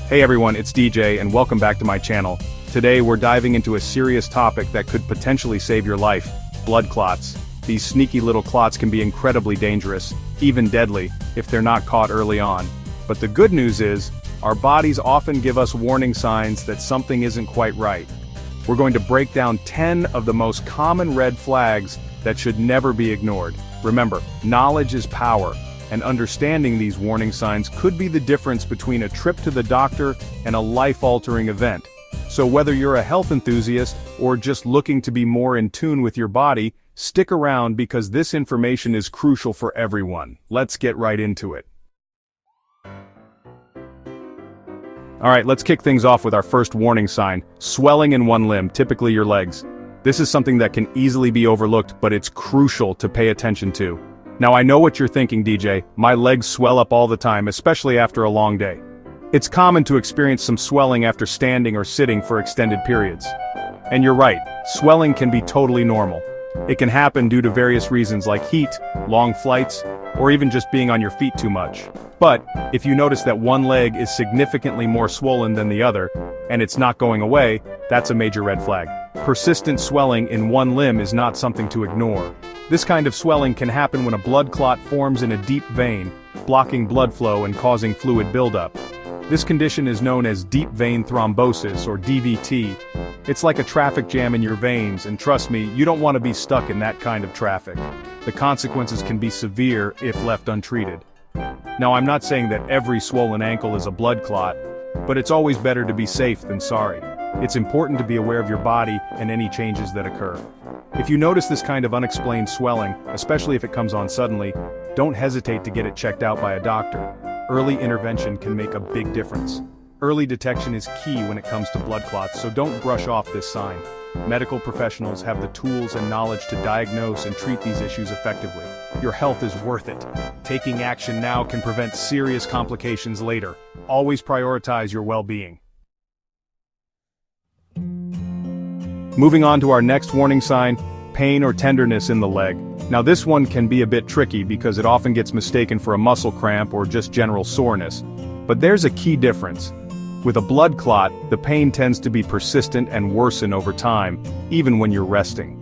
Hey everyone, it's DJ and welcome back to my channel. Today we're diving into a serious topic that could potentially save your life: blood clots. These sneaky little clots can be incredibly dangerous, even deadly, if they're not caught early on. But the good news is, our bodies often give us warning signs that something isn't quite right. We're going to break down 10 of the most common red flags that should never be ignored. Remember, knowledge is power, and understanding these warning signs could be the difference between a trip to the doctor and a life-altering event. So whether you're a health enthusiast or just looking to be more in tune with your body, stick around because this information is crucial for everyone. Let's get right into it. Alright, let's kick things off with our first warning sign: swelling in one limb, typically your legs. This is something that can easily be overlooked, but it's crucial to pay attention to. Now I know what you're thinking, DJ, my legs swell up all the time, especially after a long day. It's common to experience some swelling after standing or sitting for extended periods. And you're right, swelling can be totally normal. It can happen due to various reasons like heat, long flights, or even just being on your feet too much. But, if you notice that one leg is significantly more swollen than the other, and it's not going away, that's a major red flag. Persistent swelling in one limb is not something to ignore. This kind of swelling can happen when a blood clot forms in a deep vein, blocking blood flow and causing fluid buildup. This condition is known as deep vein thrombosis, or DVT. It's like a traffic jam in your veins, and trust me, you don't want to be stuck in that kind of traffic. The consequences can be severe if left untreated. Now, I'm not saying that every swollen ankle is a blood clot, but it's always better to be safe than sorry. It's important to be aware of your body and any changes that occur. If you notice this kind of unexplained swelling, especially if it comes on suddenly, don't hesitate to get it checked out by a doctor. Early intervention can make a big difference. Early detection is key when it comes to blood clots, so don't brush off this sign. Medical professionals have the tools and knowledge to diagnose and treat these issues effectively. Your health is worth it. Taking action now can prevent serious complications later. Always prioritize your well-being. Moving on to our next warning sign: pain or tenderness in the leg. Now this one can be a bit tricky because it often gets mistaken for a muscle cramp or just general soreness. But there's a key difference. With a blood clot, the pain tends to be persistent and worsen over time, even when you're resting.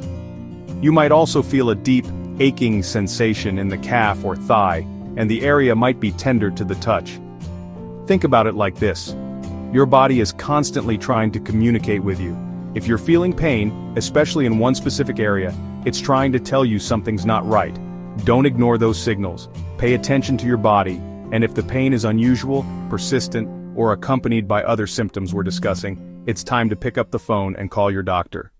You might also feel a deep, aching sensation in the calf or thigh, and the area might be tender to the touch. Think about it like this. Your body is constantly trying to communicate with you. If you're feeling pain, especially in one specific area, it's trying to tell you something's not right. Don't ignore those signals. Pay attention to your body, and if the pain is unusual, persistent, or accompanied by other symptoms we're discussing, it's time to pick up the phone and call your doctor.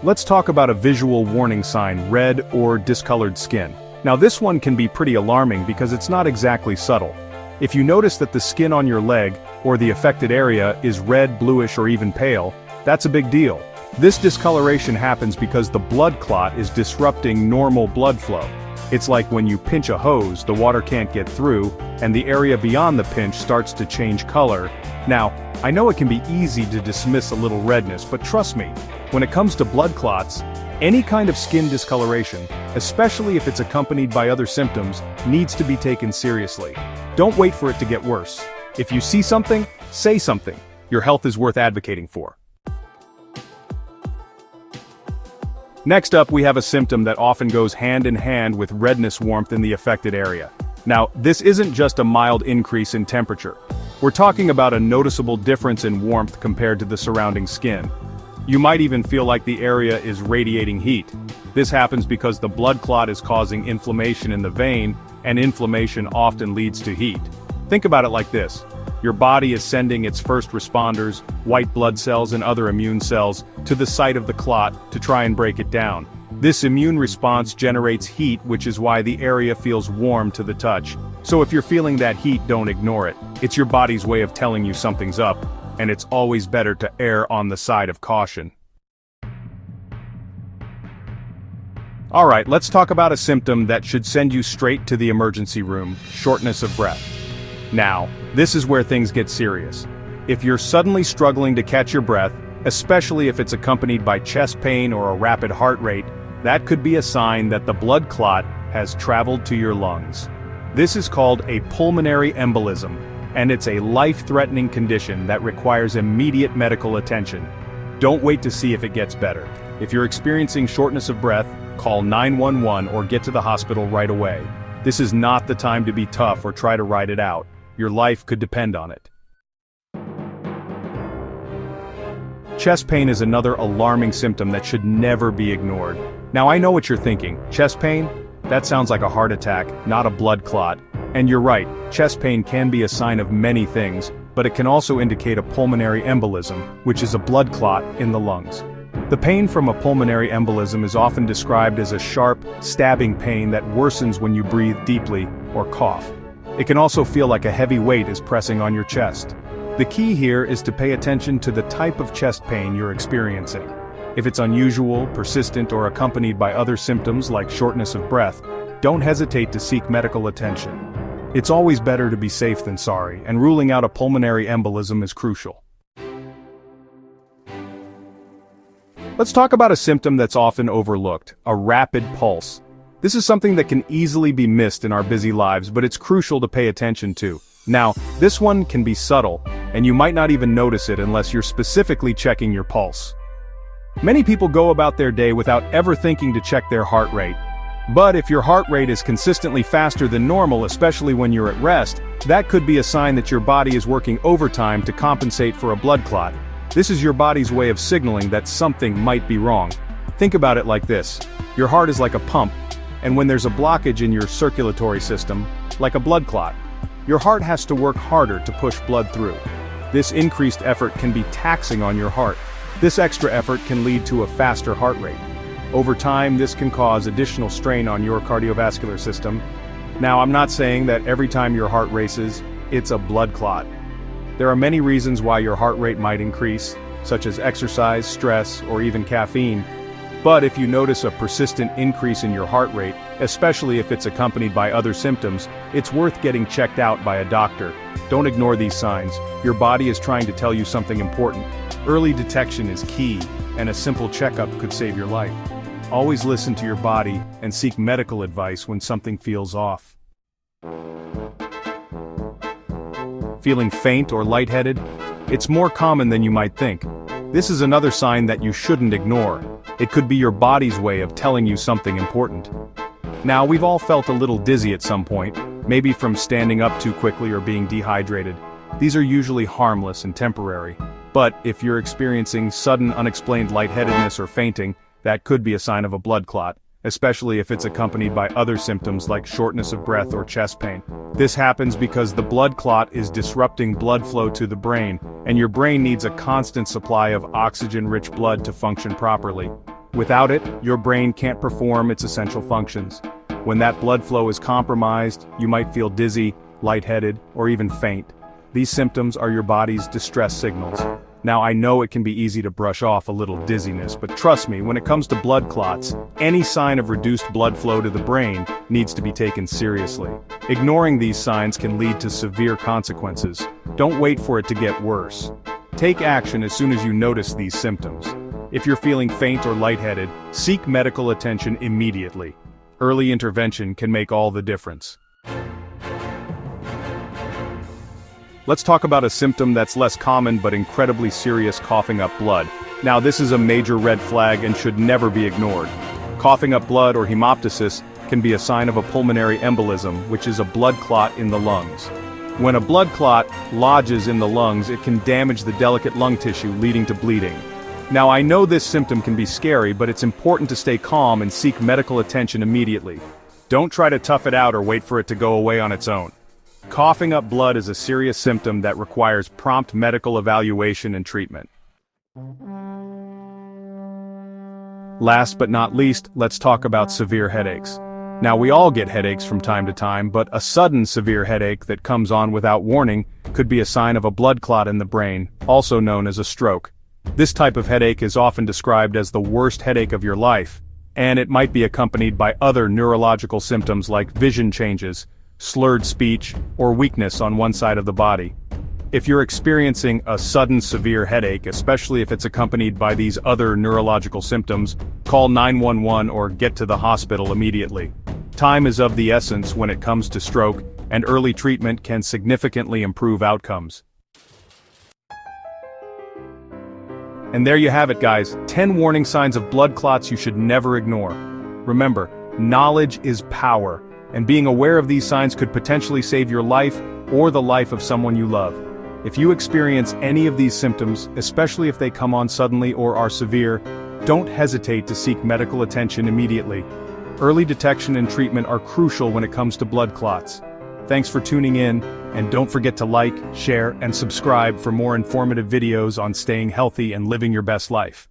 Let's talk about a visual warning sign: red or discolored skin. Now this one can be pretty alarming because it's not exactly subtle. If you notice that the skin on your leg, or the affected area, is red, bluish, or even pale, that's a big deal. This discoloration happens because the blood clot is disrupting normal blood flow. It's like when you pinch a hose, the water can't get through, and the area beyond the pinch starts to change color. Now, I know it can be easy to dismiss a little redness, but trust me, when it comes to blood clots, any kind of skin discoloration, especially if it's accompanied by other symptoms, needs to be taken seriously. Don't wait for it to get worse. If you see something, say something. Your health is worth advocating for. Next up, we have a symptom that often goes hand in hand with redness warmth in the affected area. Now, this isn't just a mild increase in temperature. We're talking about a noticeable difference in warmth compared to the surrounding skin. You might even feel like the area is radiating heat. This happens because the blood clot is causing inflammation in the vein, and inflammation often leads to heat. Think about it like this. Your body is sending its first responders, white blood cells and other immune cells, to the site of the clot to try and break it down. This immune response generates heat, which is why the area feels warm to the touch. So if you're feeling that heat, don't ignore it. It's your body's way of telling you something's up, and it's always better to err on the side of caution. Alright, let's talk about a symptom that should send you straight to the emergency room: shortness of breath. Now, this is where things get serious. If you're suddenly struggling to catch your breath, especially if it's accompanied by chest pain or a rapid heart rate, that could be a sign that the blood clot has traveled to your lungs. This is called a pulmonary embolism, and it's a life-threatening condition that requires immediate medical attention. Don't wait to see if it gets better. If you're experiencing shortness of breath, call 911 or get to the hospital right away. This is not the time to be tough or try to ride it out. Your life could depend on it. Chest pain is another alarming symptom that should never be ignored. Now I know what you're thinking. Chest pain? That sounds like a heart attack, not a blood clot. And you're right, chest pain can be a sign of many things, but it can also indicate a pulmonary embolism, which is a blood clot in the lungs. The pain from a pulmonary embolism is often described as a sharp, stabbing pain that worsens when you breathe deeply or cough. It can also feel like a heavy weight is pressing on your chest. The key here is to pay attention to the type of chest pain you're experiencing. If it's unusual, persistent, or accompanied by other symptoms like shortness of breath, don't hesitate to seek medical attention. It's always better to be safe than sorry, and ruling out a pulmonary embolism is crucial. Let's talk about a symptom that's often overlooked, a rapid pulse. This is something that can easily be missed in our busy lives, but it's crucial to pay attention to. Now, this one can be subtle, and you might not even notice it unless you're specifically checking your pulse. Many people go about their day without ever thinking to check their heart rate. But if your heart rate is consistently faster than normal, especially when you're at rest, that could be a sign that your body is working overtime to compensate for a blood clot. This is your body's way of signaling that something might be wrong. Think about it like this. Your heart is like a pump, and when there's a blockage in your circulatory system, like a blood clot, your heart has to work harder to push blood through. This increased effort can be taxing on your heart. This extra effort can lead to a faster heart rate. Over time, this can cause additional strain on your cardiovascular system. Now, I'm not saying that every time your heart races, it's a blood clot. There are many reasons why your heart rate might increase, such as exercise, stress, or even caffeine. But if you notice a persistent increase in your heart rate, especially if it's accompanied by other symptoms, it's worth getting checked out by a doctor. Don't ignore these signs. Your body is trying to tell you something important. Early detection is key, and a simple checkup could save your life. Always listen to your body and seek medical advice when something feels off. Feeling faint or lightheaded? It's more common than you might think. This is another sign that you shouldn't ignore. It could be your body's way of telling you something important. Now, we've all felt a little dizzy at some point, maybe from standing up too quickly or being dehydrated. These are usually harmless and temporary. But if you're experiencing sudden unexplained lightheadedness or fainting, that could be a sign of a blood clot, especially if it's accompanied by other symptoms like shortness of breath or chest pain. This happens because the blood clot is disrupting blood flow to the brain, and your brain needs a constant supply of oxygen-rich blood to function properly. Without it, your brain can't perform its essential functions. When that blood flow is compromised, you might feel dizzy, lightheaded, or even faint. These symptoms are your body's distress signals. Now, I know it can be easy to brush off a little dizziness, but trust me, when it comes to blood clots, any sign of reduced blood flow to the brain needs to be taken seriously. Ignoring these signs can lead to severe consequences. Don't wait for it to get worse. Take action as soon as you notice these symptoms. If you're feeling faint or lightheaded, seek medical attention immediately. Early intervention can make all the difference. Let's talk about a symptom that's less common but incredibly serious: coughing up blood. Now, this is a major red flag and should never be ignored. Coughing up blood, or hemoptysis, can be a sign of a pulmonary embolism, which is a blood clot in the lungs. When a blood clot lodges in the lungs, it can damage the delicate lung tissue, leading to bleeding. Now, I know this symptom can be scary, but it's important to stay calm and seek medical attention immediately. Don't try to tough it out or wait for it to go away on its own. Coughing up blood is a serious symptom that requires prompt medical evaluation and treatment. Last but not least, let's talk about severe headaches. Now, we all get headaches from time to time, but a sudden severe headache that comes on without warning could be a sign of a blood clot in the brain, also known as a stroke. This type of headache is often described as the worst headache of your life, and it might be accompanied by other neurological symptoms like vision changes, slurred speech, or weakness on one side of the body. If you're experiencing a sudden severe headache, especially if it's accompanied by these other neurological symptoms, call 911 or get to the hospital immediately. Time is of the essence when it comes to stroke, and early treatment can significantly improve outcomes. And there you have it, guys, 10 warning signs of blood clots you should never ignore. Remember, knowledge is power, and being aware of these signs could potentially save your life or the life of someone you love. If you experience any of these symptoms, especially if they come on suddenly or are severe, don't hesitate to seek medical attention immediately. Early detection and treatment are crucial when it comes to blood clots. Thanks for tuning in, and don't forget to like, share, and subscribe for more informative videos on staying healthy and living your best life.